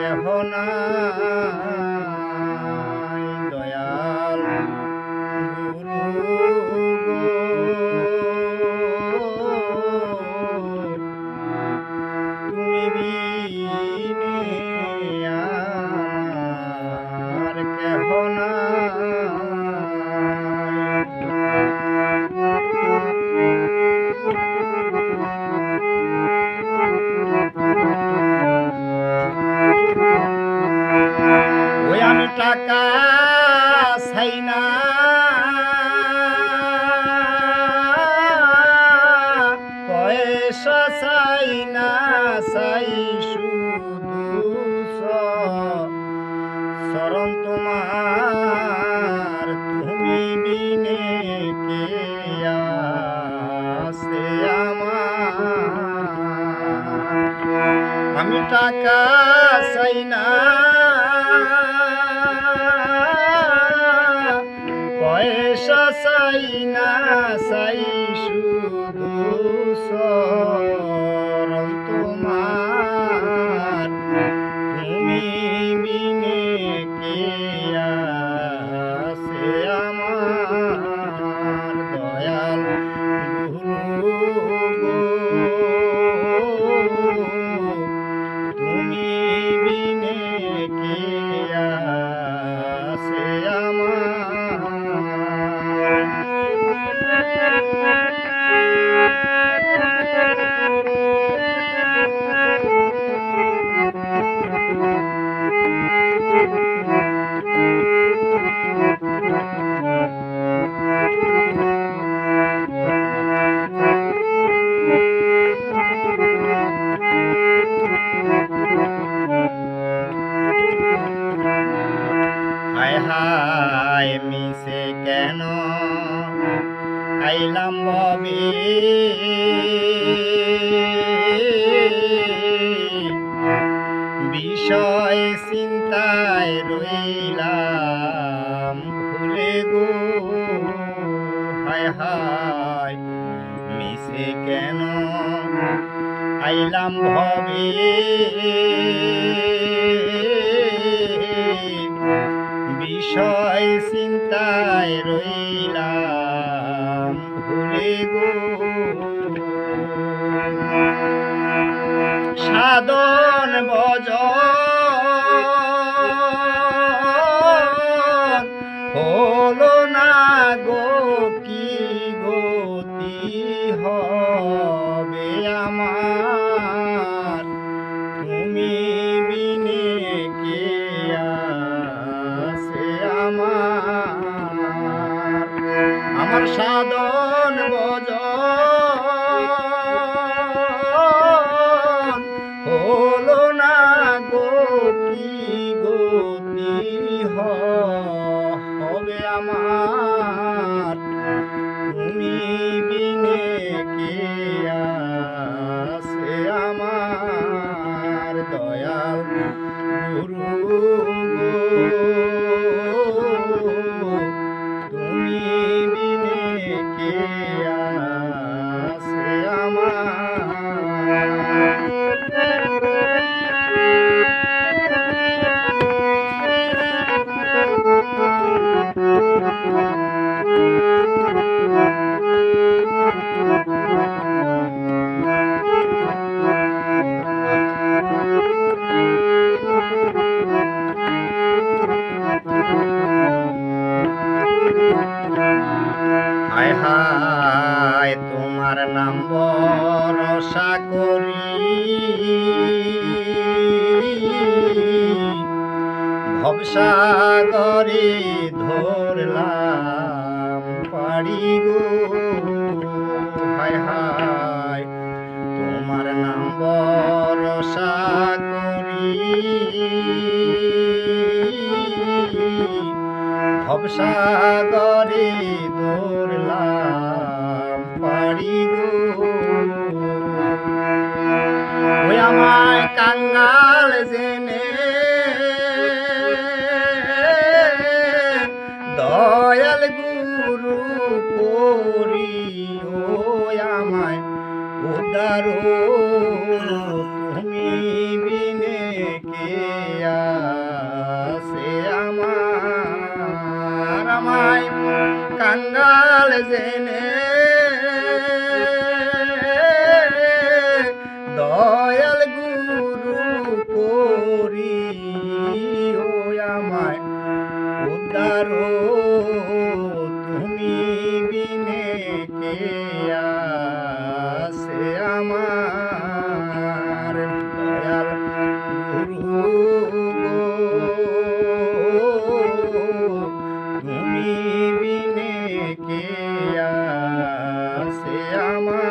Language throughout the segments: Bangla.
কেহ নাই দয়াল গুরু তুমি বিনে আমার কেহ নাই। ওই আমি টাকা চাই না পয়সা চাই না, চাই শুধু চরণ তোমার, তুমি বিনে কে আছে আমার। আমি টাকা চাই না পয়সা চাই না, চাই শুধু চরণ তোমার, তুমি বিনে কে আছে আমার দয়াল গুরু তুমি বিনে কে আছে আমার। হায় হায় মিশে কেন আইলাম ববে, বিষয় চিন্তায় রইলাম ভুলে গো। হায় হায় মিশে কেন আইলাম ভবে, বিষয় চিন্তায় রইলাম ভুলে গো। সাধন ভজন হলো না গো, কি গতি হবে আমার, তুমি বিনে কে আছে আমার সাধন ভজন হলো না গো, কি গতি হবে আমার, তুমি বিনে কে আছে আমার দয়াল গুরু তুমি বিনে কে আছে হায় হায় তোমার নাম ভরসা করি ভবসাগরে ধরলাম পাড়ি গো। হায় হায় তোমার নাম ভরসা করি ভবসাগরে ধরলাম পাড়ি গো। ওই আমায় কাঙ্গাল জেনে দয়াল গুরু করি, ও আমায় উদ্ধার তুমি বিনে কে গুরু গো, তুমি বিনে কে আছে আমার।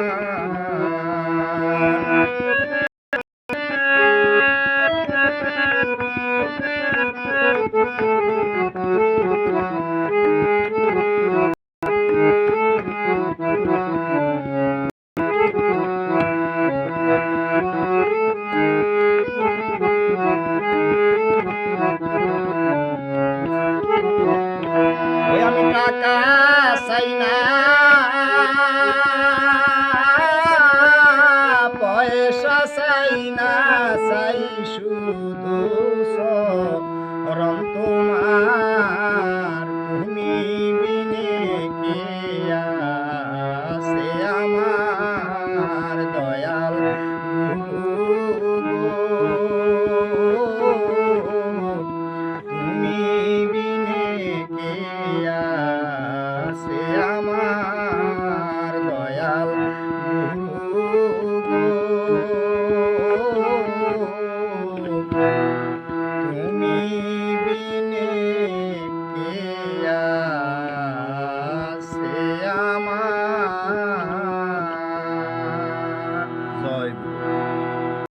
ওই আমি টাকা চাই না, পয়সা চাই না, চাই শুধু চরণ তোমার।